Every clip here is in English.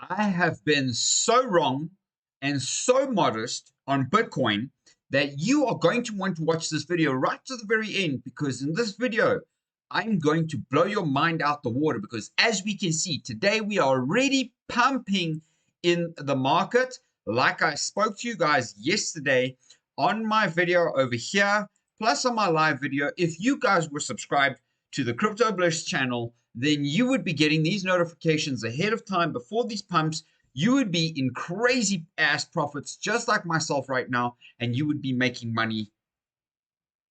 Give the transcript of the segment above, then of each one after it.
I have been so wrong and so modest on Bitcoin that you are going to want to watch this video right to the very end, because in this video, I'm going to blow your mind out the water, because as we can see today, we are already pumping in the market. Like I spoke to you guys yesterday on my video over here, plus on my live video. If you guys were subscribed to the Crypto Bliss channel, then you would be getting these notifications ahead of time before these pumps. You would be in crazy ass profits just like myself right now, and you would be making money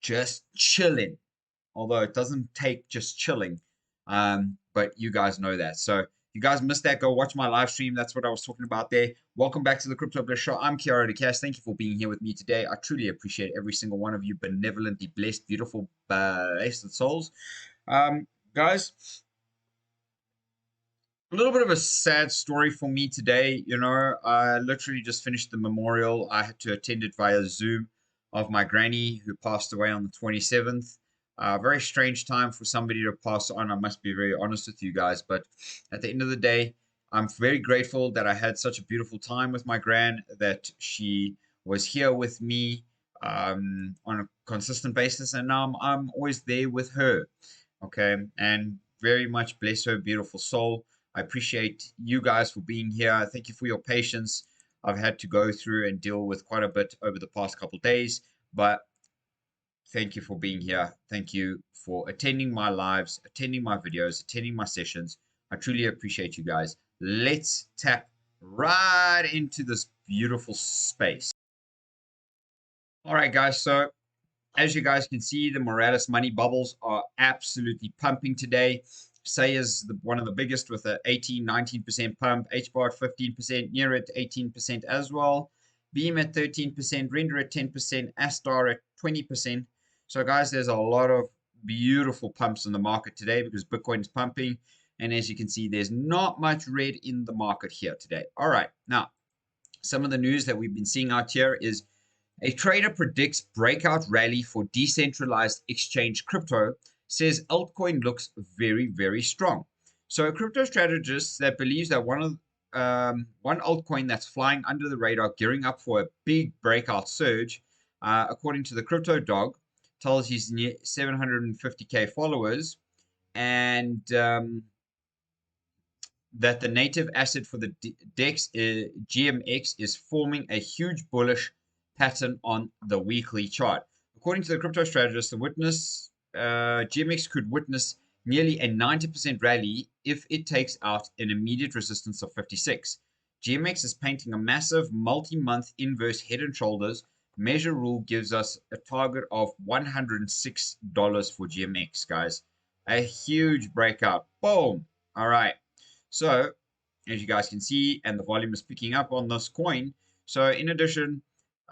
just chilling. Although it doesn't take just chilling, but you guys know that. So you guys missed that, go watch my live stream. That's what I was talking about there. Welcome back to the Crypto Bliss Show. I'm Kiara DeCash. Thank you for being here with me today. I truly appreciate every single one of you, benevolently blessed, beautiful, blessed souls. Guys, a little bit of a sad story for me today. You know, I literally just finished the memorial. I had to attend it via Zoom of my granny who passed away on the 27th. Very strange time for somebody to pass on. I must be very honest with you guys. But at the end of the day, I'm very grateful that I had such a beautiful time with my gran, that she was here with me on a consistent basis. And now I'm always there with her. Okay. And very much bless her beautiful soul. I appreciate you guys for being here. Thank you for your patience. I've had to go through and deal with quite a bit over the past couple of days, but thank you for being here. Thank you for attending my lives, attending my videos, attending my sessions. I truly appreciate you guys. Let's tap right into this beautiful space. All right, guys. So as you guys can see, the Morales money bubbles are absolutely pumping today. Say is one of the biggest with an 18-19% pump, HBAR 15%, near it 18% as well, Beam at 13%, Render at 10%, Astar at 20%. So guys, there's a lot of beautiful pumps in the market today because Bitcoin is pumping. And as you can see, there's not much red in the market here today. All right, now some of the news that we've been seeing out here is a trader predicts breakout rally for decentralized exchange crypto, says altcoin looks very, very strong. So a crypto strategist that believes that one altcoin that's flying under the radar, gearing up for a big breakout surge, according to the Crypto Dog, tells his 750K followers, and that the native asset for the DEX, GMX, is forming a huge bullish pattern on the weekly chart. According to the crypto strategist, GMX could witness nearly a 90% rally if it takes out an immediate resistance of 56. GMX is painting a massive multi-month inverse head and shoulders. Measure rule gives us a target of $106 for GMX, guys. A huge breakout. Boom. All right. So, as you guys can see, and the volume is picking up on this coin. So, in addition,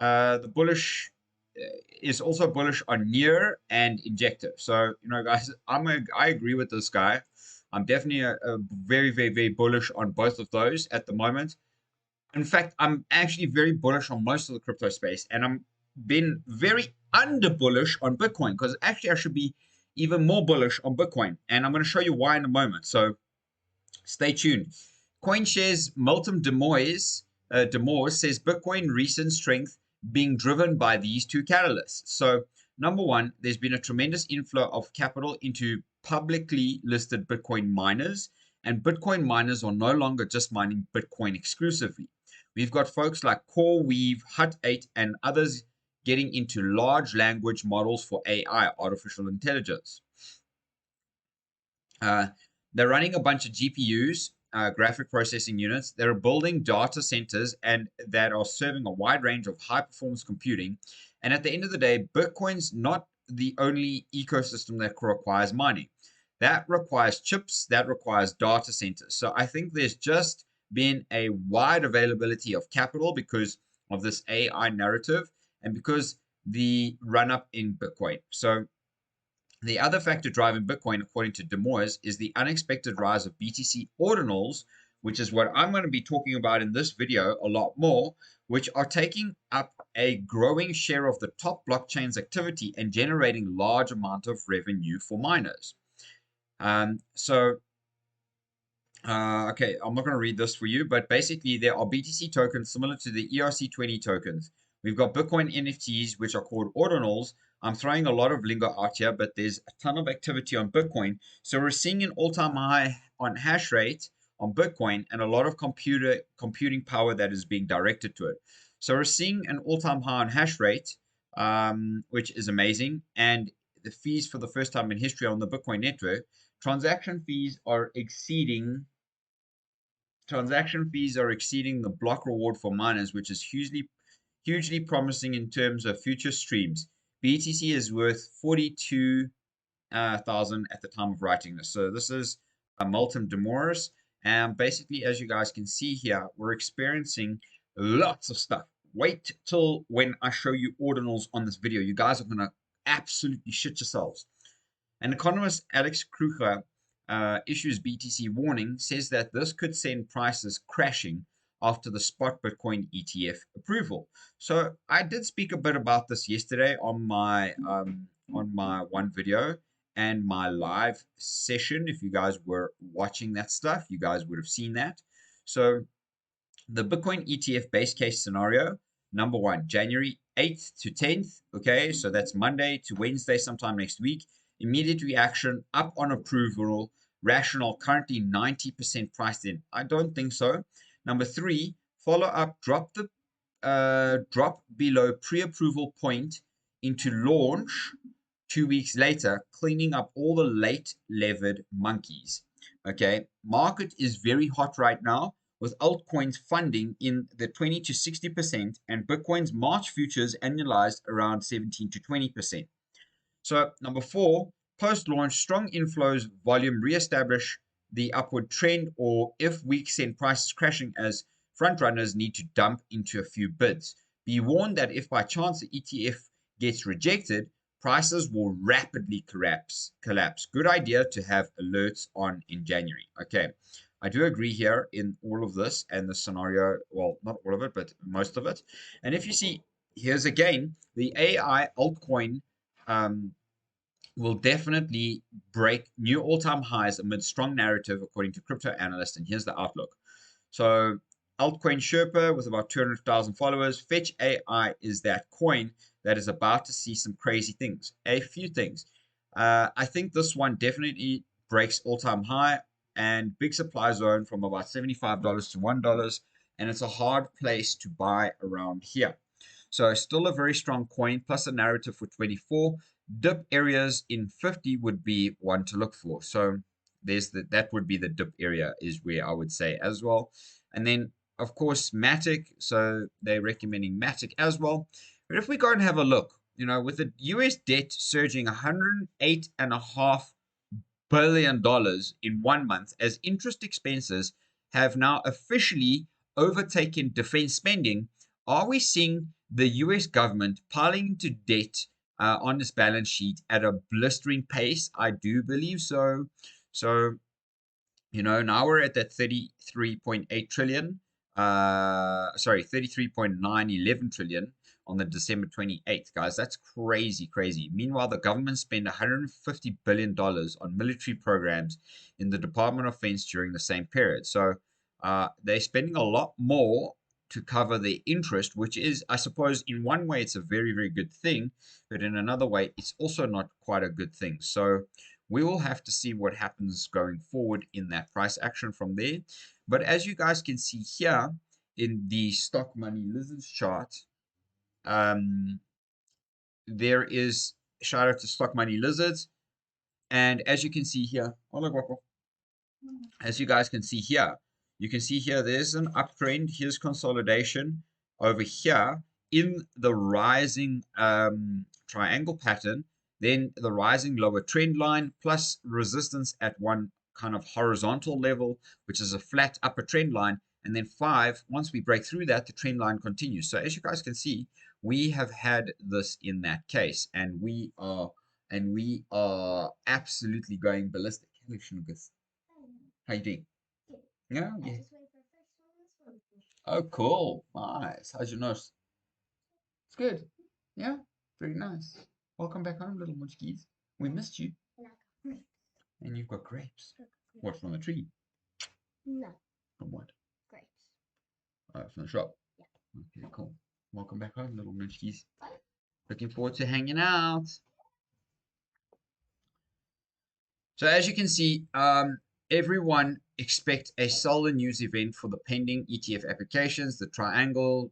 the bullish is also bullish on Near and Injective. So, you know, guys, I agree with this guy. I'm definitely a very, very, very bullish on both of those at the moment. In fact, I'm actually very bullish on most of the crypto space, and I'm been very under bullish on Bitcoin, because actually I should be even more bullish on Bitcoin, and I'm going to show you why in a moment. So stay tuned. CoinShares Milton Demois says Bitcoin recent strength being driven by these two catalysts. So number one, there's been a tremendous inflow of capital into publicly listed Bitcoin miners, and Bitcoin miners are no longer just mining Bitcoin exclusively. We've got folks like CoreWeave, Hut8, and others getting into large language models for AI, artificial intelligence. They're running a bunch of GPUs, graphic processing units. They're building data centers and that are serving a wide range of high performance computing. And at the end of the day, Bitcoin's not the only ecosystem that requires mining. That requires chips, that requires data centers. So I think there's just been a wide availability of capital because of this AI narrative and because the run up in Bitcoin. So the other factor driving Bitcoin, according to Demois, is the unexpected rise of BTC ordinals, which is what I'm going to be talking about in this video a lot more, which are taking up a growing share of the top blockchain's activity and generating large amount of revenue for miners. Okay, I'm not going to read this for you, but basically there are BTC tokens similar to the ERC20 tokens. We've got Bitcoin NFTs, which are called ordinals. I'm throwing a lot of lingo out here, but there's a ton of activity on Bitcoin. So we're seeing an all-time high on hash rate on Bitcoin and a lot of computing power that is being directed to it. So we're seeing an all-time high on hash rate, which is amazing. And the fees for the first time in history on the Bitcoin network, transaction fees are exceeding the block reward for miners, which is hugely promising in terms of future streams. BTC is worth 42,000 at the time of writing this. So this is a Multum Demoris. And basically, as you guys can see here, we're experiencing lots of stuff. Wait till when I show you ordinals on this video. You guys are going to absolutely shit yourselves. And economist Alex Kruger issues BTC warning, says that this could send prices crashing after the spot Bitcoin ETF approval. So I did speak a bit about this yesterday on my one video and my live session. If you guys were watching that stuff, you guys would have seen that. So the Bitcoin ETF base case scenario, number one, January 8th to 10th. Okay, so that's Monday to Wednesday, sometime next week. Immediate reaction up on approval. Rational currently 90% priced in. I don't think so. Number three, follow up, drop below pre-approval point into launch 2 weeks later, cleaning up all the late levered monkeys. Okay, market is very hot right now with altcoins funding in the 20 to 60% and Bitcoin's March futures annualized around 17 to 20%. So number four, post-launch, strong inflows volume reestablish the upward trend, or if weak send prices crashing as front runners need to dump into a few bids. Be warned that if by chance the ETF gets rejected, prices will rapidly collapse. Good idea to have alerts on in January. Okay, I do agree here in all of this and the scenario. Well, not all of it, but most of it. And if you see, here's again the AI altcoin will definitely break new all-time highs amid strong narrative, according to crypto analysts. And here's the outlook. So altcoin Sherpa with about 200,000 followers. Fetch AI is that coin that is about to see some crazy things. A few things. I think this one definitely breaks all-time high and big supply zone from about $75 to $1. And it's a hard place to buy around here. So still a very strong coin plus a narrative for 24. Dip areas in 50 would be one to look for. So there's that would be the dip area is where I would say as well. And then of course Matic. So they're recommending Matic as well. But if we go and have a look, with the US debt surging $108.5 billion in 1 month as interest expenses have now officially overtaken defense spending, are we seeing the US government piling into debt on this balance sheet at a blistering pace? I do believe so. So, now we're at that 33.8 trillion. Sorry, 33.911 trillion on the December 28th, guys. That's crazy. Meanwhile, the government spent $150 billion on military programs in the Department of Defense during the same period. So they're spending a lot more to cover the interest, which is, I suppose, in one way, it's a very, very good thing, but in another way, it's also not quite a good thing. So we will have to see what happens going forward in that price action from there. But as you guys can see here in the stock money lizards chart, there is shout out to stock money lizards. And as you can see here, as you guys can see here, you can see here there's an uptrend. Here's consolidation over here in the rising triangle pattern, then the rising lower trend line plus resistance at one kind of horizontal level, which is a flat upper trend line. And then once we break through that, the trend line continues. So as you guys can see, we have had this in that case, and we are absolutely going ballistic. How you doing? Yeah. Oh, cool. Nice. How's your nose? It's good. Yeah. Very nice. Welcome back home, little munchkins. We missed you. And you've got grapes. What, from the tree? No. From what? Great. From the shop. Yeah. Okay, cool. Welcome back home, little munchkies. Looking forward to hanging out. So as you can see, everyone expect a solid news event for the pending ETF applications. The triangle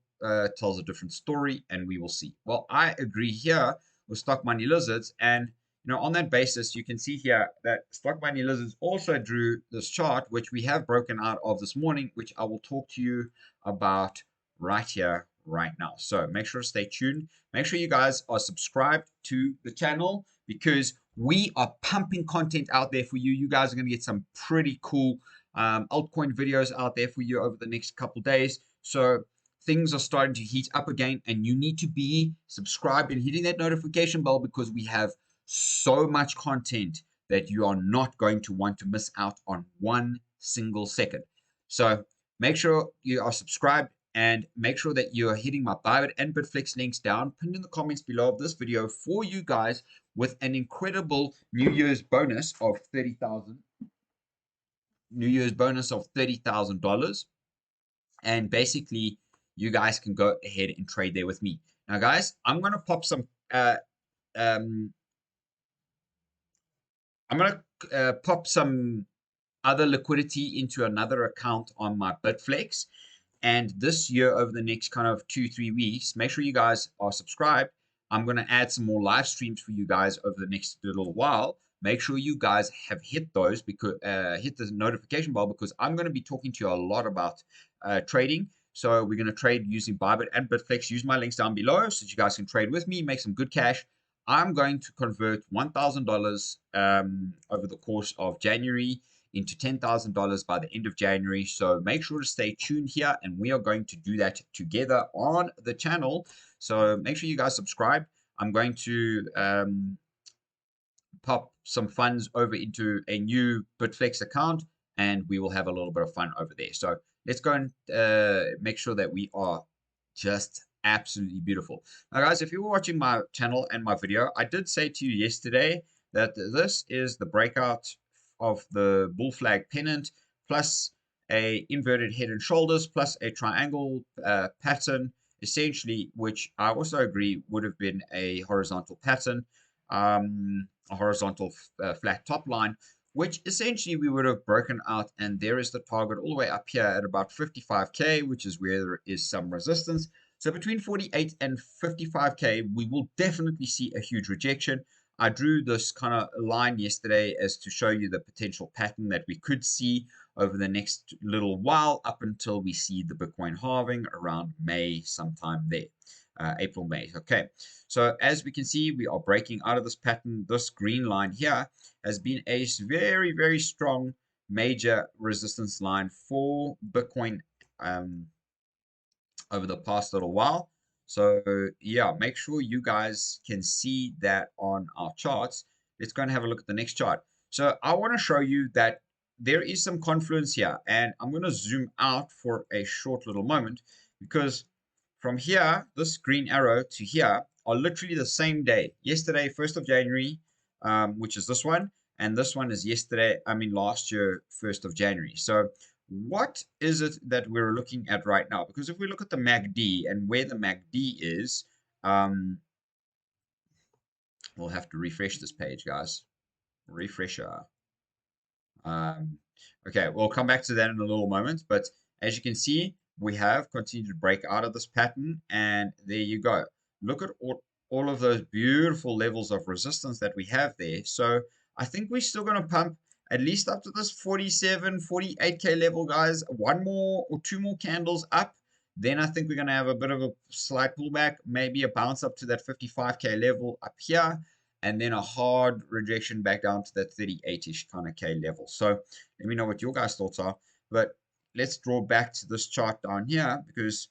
tells a different story, and we will see. Well, I agree here with Stock Money Lizards, and on that basis, you can see here that Stock Money Lizards also drew this chart, which we have broken out of this morning, which I will talk to you about right here, right now. So make sure to stay tuned. Make sure you guys are subscribed to the channel because we are pumping content out there for you. You guys are going to get some pretty cool altcoin videos out there for you over the next couple days. So things are starting to heat up again, and you need to be subscribed and hitting that notification bell because we have so much content that you are not going to want to miss out on one single second. So make sure you are subscribed and make sure that you are hitting my Bybit and Bitflex links down pinned in the comments below of this video for you guys with an incredible New Year's bonus of $30,000. New Year's bonus of $30,000. And basically, you guys can go ahead and trade there with me. Now, guys, I'm going to pop some um, I'm going to pop some other liquidity into another account on my Bitflex. And this year, over the next kind of 2-3 weeks, make sure you guys are subscribed. I'm going to add some more live streams for you guys over the next little while. Make sure you guys have hit those because hit the notification bell because I'm going to be talking to you a lot about trading. So we're going to trade using Bybit and Bitflex. Use my links down below so that you guys can trade with me, make some good cash. I'm going to convert $1,000 over the course of January into $10,000 by the end of January. So make sure to stay tuned here, and we are going to do that together on the channel. So make sure you guys subscribe. I'm going to pop some funds over into a new Bitflex account, and we will have a little bit of fun over there. So let's go and make sure that we are just absolutely beautiful. Now, guys, if you were watching my channel and my video, I did say to you yesterday that this is the breakout of the bull flag pennant plus a inverted head and shoulders plus a triangle pattern, essentially, which I also agree would have been a horizontal pattern, a horizontal flat top line, which essentially we would have broken out, and there is the target all the way up here at about 55k, which is where there is some resistance. So between 48 and 55k, we will definitely see a huge rejection. I drew this kind of line yesterday as to show you the potential pattern that we could see over the next little while up until we see the Bitcoin halving around May, sometime there. April, May. Okay, so as we can see, we are breaking out of this pattern. This green line here has been a very, very strong major resistance line for Bitcoin over the past little while. So yeah, make sure you guys can see that on our charts. Let's go and have a look at the next chart. So I want to show you that there is some confluence here, and I'm going to zoom out for a short little moment because from here, this green arrow to here are literally the same day. Yesterday, 1st of January, which is this one, and this one is last year, 1st of January. So what is it that we're looking at right now? Because if we look at the MACD and where the MACD is, we'll have to refresh this page, guys. Refresher. Okay, we'll come back to that in a little moment. But as you can see, we have continued to break out of this pattern. And there you go. Look at all of those beautiful levels of resistance that we have there. So I think we're still going to pump at least up to this 47, 48K level, guys. One more or two more candles up. Then I think we're going to have a bit of a slight pullback, maybe a bounce up to that 55K level up here, and then a hard rejection back down to that 38-ish kind of K level. So let me know what your guys' thoughts are. But let's draw back to this chart down here because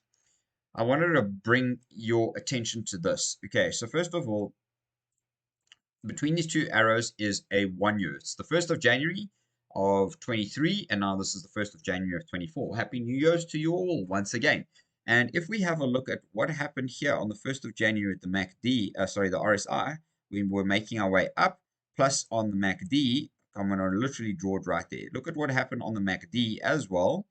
I wanted to bring your attention to this. Okay, so first of all, between these two arrows is a 1 year. It's the 1st of January of 23, and now this is the 1st of January of 24. Happy New Year's to you all once again. And if we have a look at what happened here on the 1st of January at the MACD, the RSI, we were making our way up, plus on the MACD, I'm going to literally draw it right there. Look at what happened on the MACD as well.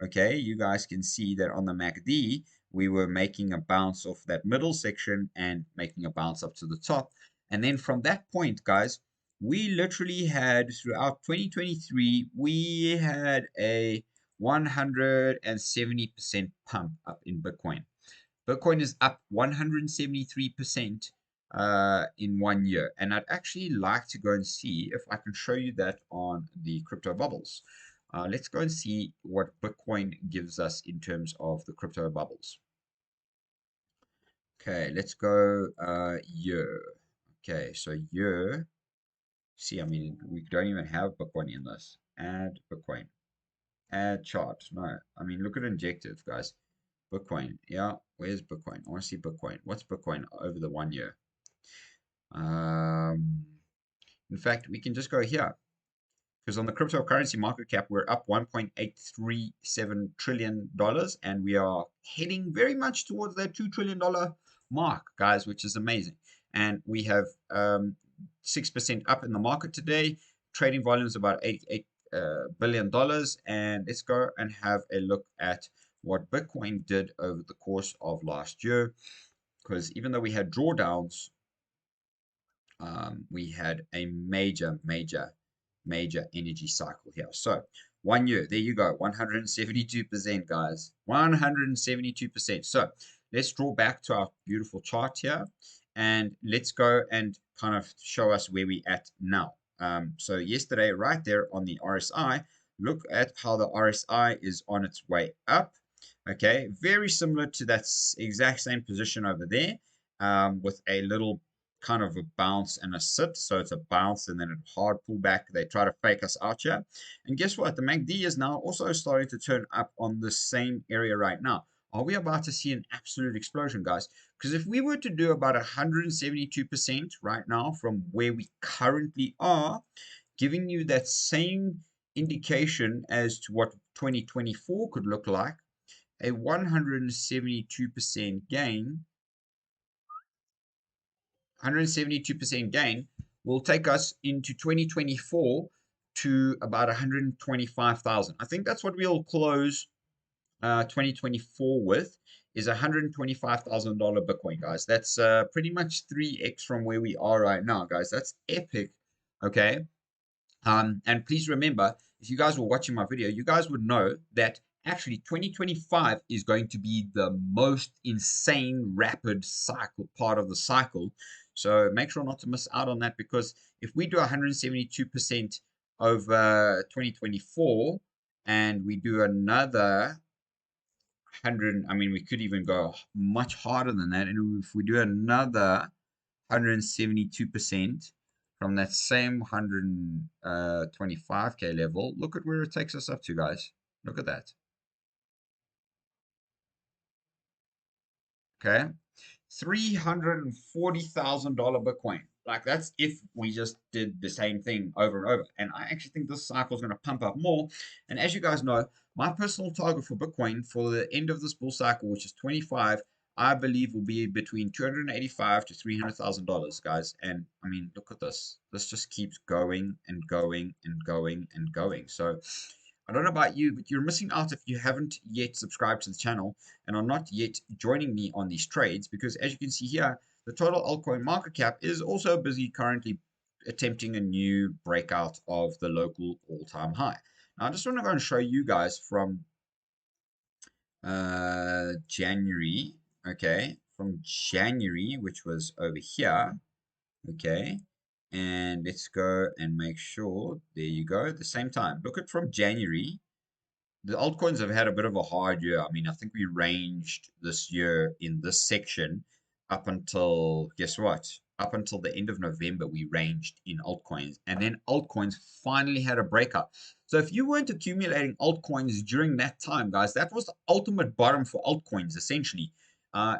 Okay, you guys can see that on the MACD, we were making a bounce off that middle section and making a bounce up to the top. And then from that point, guys, we literally had throughout 2023, we had a 170% pump up in Bitcoin. Bitcoin is up 173% in 1 year. And I'd actually like to go and see if I can show you that on the crypto bubbles. Let's go and see what Bitcoin gives us in terms of the crypto bubbles. Okay, let's go year. Okay, so year. See, I mean, we don't even have Bitcoin in this. Add Bitcoin. Add chart. No, I mean, look at injective, guys. Bitcoin. Yeah, where's Bitcoin? I want to see Bitcoin. What's Bitcoin over the 1 year? In fact, we can just go here. Because on the cryptocurrency market cap, we're up $1.837 trillion, and we are heading very much towards that $2 trillion mark, guys, which is amazing. And we have 6% up in the market today. Trading volume is about $88 billion. And let's go and have a look at what Bitcoin did over the course of last year. Because even though we had drawdowns, we had a major energy cycle here. So 1 year, there you go, 172%, guys, 172%. So let's draw back to our beautiful chart here, and let's go and kind of show us where we at now. So yesterday, right there on the RSI, look at how the RSI is on its way up. Okay, very similar to that exact same position over there, with a little kind of a bounce and a sit. So it's a bounce and then a hard pullback. They try to fake us out here. And guess what? The MACD is now also starting to turn up on the same area right now. Are we about to see an absolute explosion, guys? Because if we were to do about 172% right now from where we currently are, giving you that same indication as to what 2024 could look like, a 172% gain 172% gain will take us into 2024 to about 125,000. I think that's what we'll close 2024 with, is $125,000 Bitcoin, guys. That's pretty much 3x from where we are right now, guys. That's epic. Okay. And please remember, if you guys were watching my video, you guys would know that actually 2025 is going to be the most insane rapid cycle, part of the cycle. So make sure not to miss out on that, because if we do 172% over 2024 and we do another 100, I mean, we could even go much harder than that. And if we do another 172%, from that same 125K level, look at where it takes us up to, guys. Look at that. Okay. $340,000 Bitcoin. Like, that's if we just did the same thing over and over. And I actually think this cycle is going to pump up more. And as you guys know, my personal target for Bitcoin for the end of this bull cycle, which is 25, I believe will be between $285,000 to $300,000, guys. And I mean, look at this. This just keeps going and going and going and going. So I don't know about you, but you're missing out if you haven't yet subscribed to the channel and are not yet joining me on these trades, because as you can see here, the total altcoin market cap is also busy currently attempting a new breakout of the local all-time high. Now, I just want to go and show you guys from January. Okay, from January, which was over here. Okay, and let's go and make sure, there you go, at the same time, look at from January. The altcoins have had a bit of a hard year. I mean, I think we ranged this year in this section up until, guess what? Up until the end of November, we ranged in altcoins. And then altcoins finally had a breakout. So if you weren't accumulating altcoins during that time, guys, that was the ultimate bottom for altcoins, essentially.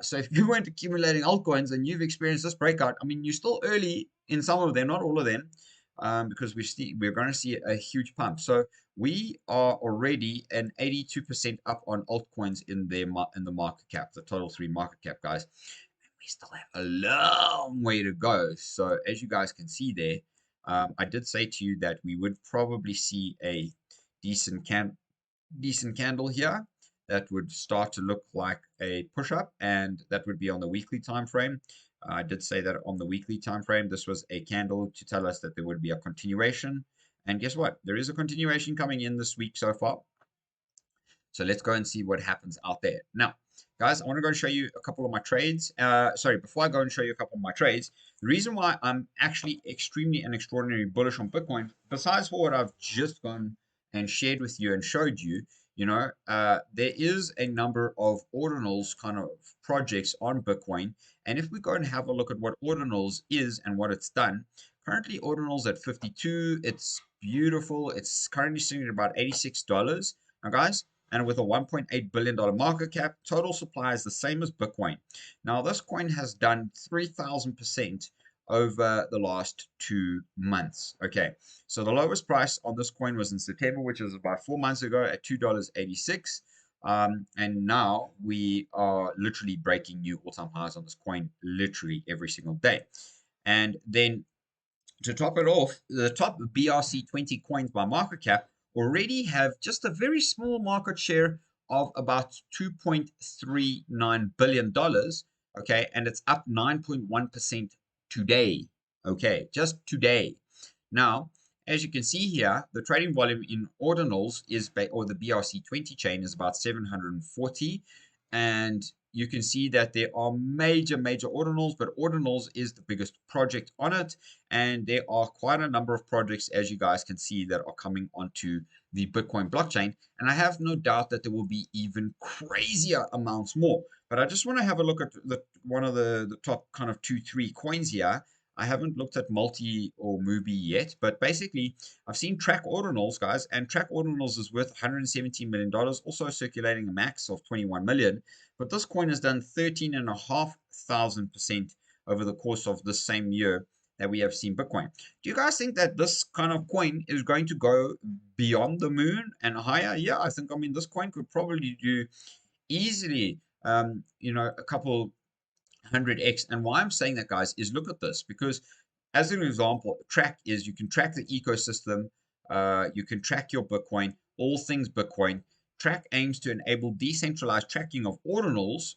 So if you weren't accumulating altcoins and you've experienced this breakout, I mean, you're still early in some of them, not all of them, because we're going to see a huge pump. So we are already an 82% up on altcoins in the market cap, the total 3 market cap, guys. And we still have a long way to go. So as you guys can see there, I did say to you that we would probably see a decent candle here that would start to look like a push-up, and that would be on the weekly time frame. I did say that on the weekly time frame, this was a candle to tell us that there would be a continuation. And guess what? There is a continuation coming in this week so far. So let's go and see what happens out there. Now, guys, I want to go and show you a couple of my trades. Sorry, before I go and show you a couple of my trades, the reason why I'm actually extremely and extraordinarily bullish on Bitcoin, besides for what I've just gone and shared with you and showed you, there is a number of ordinals kind of projects on Bitcoin. And if we go and have a look at what ordinals is and what it's done, currently ordinals at 52, it's beautiful. It's currently sitting at about $86. Now, guys, and with a $1.8 billion market cap, total supply is the same as Bitcoin. Now, this coin has done 3,000% over the last 2 months. Okay, so the lowest price on this coin was in September, which is about 4 months ago at $2.86. And now we are literally breaking new all-time highs on this coin literally every single day. And then to top it off, the top BRC20 coins by market cap already have just a very small market share of about $2.39 billion. Okay, and it's up 9.1% today. Okay, just today. Now, as you can see here, the trading volume in ordinals or the BRC20 chain is about 740, and you can see that there are major ordinals, but ordinals is the biggest project on it, and there are quite a number of projects, as you guys can see, that are coming onto the Bitcoin blockchain, and I have no doubt that there will be even crazier amounts more. But I just want to have a look at one of the top kind of 2-3 coins here. I haven't looked at multi or Mubi yet, but basically I've seen Track Ordinals, guys, and Track Ordinals is worth $117 million, also circulating a max of 21 million. But this coin has done 13,500% over the course of this same year that we have seen Bitcoin. Do you guys think that this kind of coin is going to go beyond the moon and higher? Yeah, I mean, this coin could probably do easily, a couple 100x. And why I'm saying that, guys, is look at this, because as an example, you can track the ecosystem, you can track your Bitcoin, all things Bitcoin. Track aims to enable decentralized tracking of ordinals,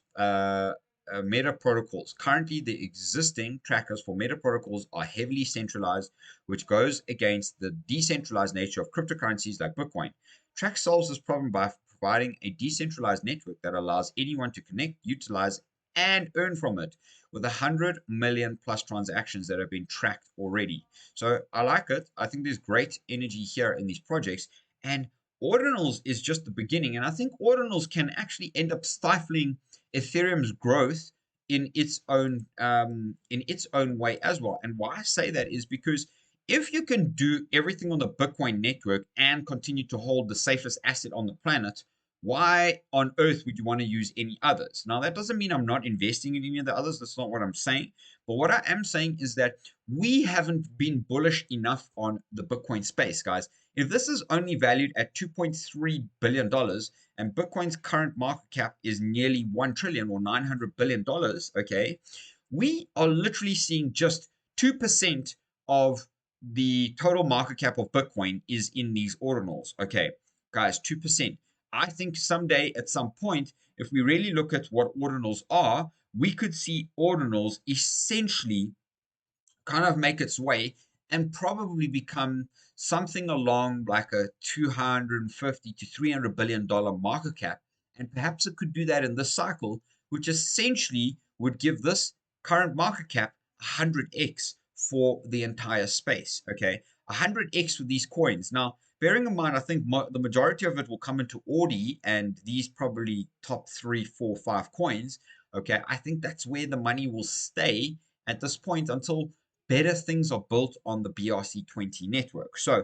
meta protocols. Currently, the existing trackers for meta protocols are heavily centralized, which goes against the decentralized nature of cryptocurrencies like Bitcoin. Track solves this problem by providing a decentralized network that allows anyone to connect, utilize, and earn from it, with 100 million plus transactions that have been tracked already. So I like it. I think there's great energy here in these projects, and ordinals is just the beginning. And I think ordinals can actually end up stifling Ethereum's growth in its own way as well. And why I say that is because if you can do everything on the Bitcoin network and continue to hold the safest asset on the planet, why on earth would you want to use any others? Now, that doesn't mean I'm not investing in any of the others. That's not what I'm saying. But what I am saying is that we haven't been bullish enough on the Bitcoin space, guys. If this is only valued at $2.3 billion and Bitcoin's current market cap is nearly 1 trillion or $900 billion, okay, we are literally seeing just 2% of the total market cap of Bitcoin is in these ordinals. Okay, guys, 2%. I think someday at some point, if we really look at what ordinals are, we could see ordinals essentially kind of make its way and probably become something along like a 250 to $300 billion market cap. And perhaps it could do that in this cycle, which essentially would give this current market cap 100x for the entire space. Okay, 100x with these coins. Now, bearing in mind, I think the majority of it will come into Audi and these probably top 3, 4, 5 coins. Okay, I think that's where the money will stay at this point until better things are built on the BRC20 network. So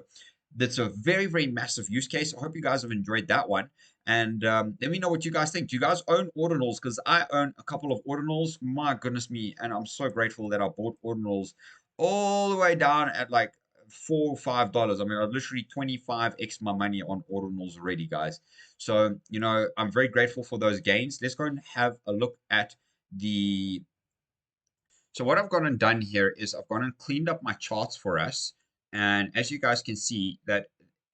that's a very massive use case. I hope you guys have enjoyed that one. And let me know what you guys think. Do you guys own ordinals? Because I own a couple of ordinals. My goodness me. And I'm so grateful that I bought ordinals all the way down at like $4 or $5. I mean, I've literally 25x my money on ordinals already, guys. So, I'm very grateful for those gains. Let's go and have a look at the... So what I've gone and done here is I've gone and cleaned up my charts for us. And as you guys can see, that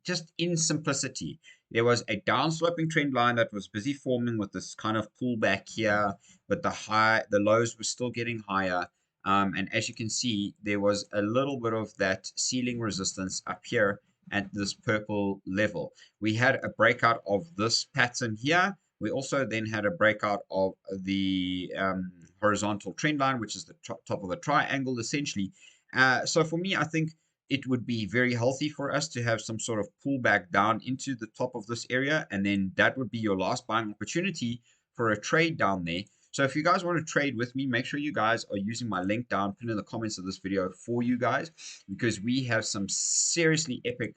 just in simplicity, there was a downsloping trend line that was busy forming with this kind of pullback here, but the lows were still getting higher. And as you can see, there was a little bit of that ceiling resistance up here at this purple level. We had a breakout of this pattern here. We also then had a breakout of the horizontal trend line, which is the top of the triangle, essentially. So for me, I think it would be very healthy for us to have some sort of pullback down into the top of this area, and then that would be your last buying opportunity for a trade down there. So if you guys want to trade with me, make sure you guys are using my link down pinned in the comments of this video for you guys, because we have some seriously epic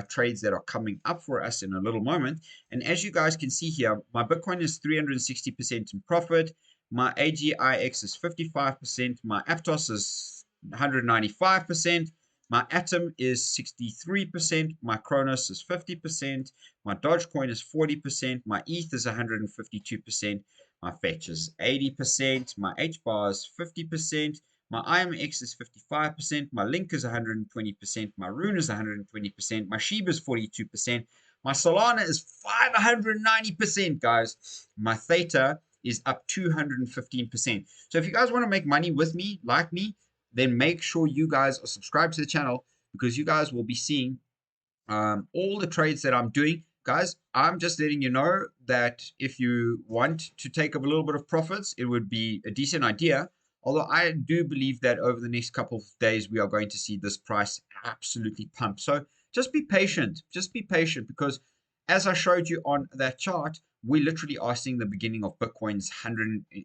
trades that are coming up for us in a little moment. And as you guys can see here, my Bitcoin is 360% in profit. My AGIX is 55%. My Aptos is 195%. My Atom is 63%, my Kronos is 50%, my Dogecoin is 40%, my ETH is 152%, my Fetch is 80%, my HBAR is 50%, my IMX is 55%, my Link is 120%, my Rune is 120%, my Shiba is 42%, my Solana is 590%, guys. My Theta is up 215%. So if you guys want to make money with me, like me, then make sure you guys are subscribed to the channel, because you guys will be seeing all the trades that I'm doing. Guys, I'm just letting you know that if you want to take a little bit of profits, it would be a decent idea. Although I do believe that over the next couple of days, we are going to see this price absolutely pump. So just be patient. Just be patient, because as I showed you on that chart, we literally are seeing the beginning of Bitcoin's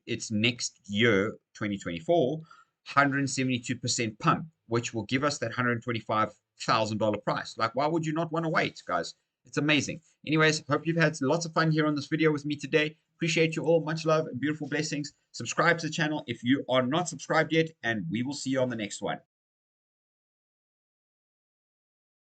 its next year, 2024. 172% pump, which will give us that $125,000 price. Like, why would you not want to wait, guys? It's amazing. Anyways, hope you've had lots of fun here on this video with me today. Appreciate you all. Much love and beautiful blessings. Subscribe to the channel if you are not subscribed yet, and we will see you on the next one.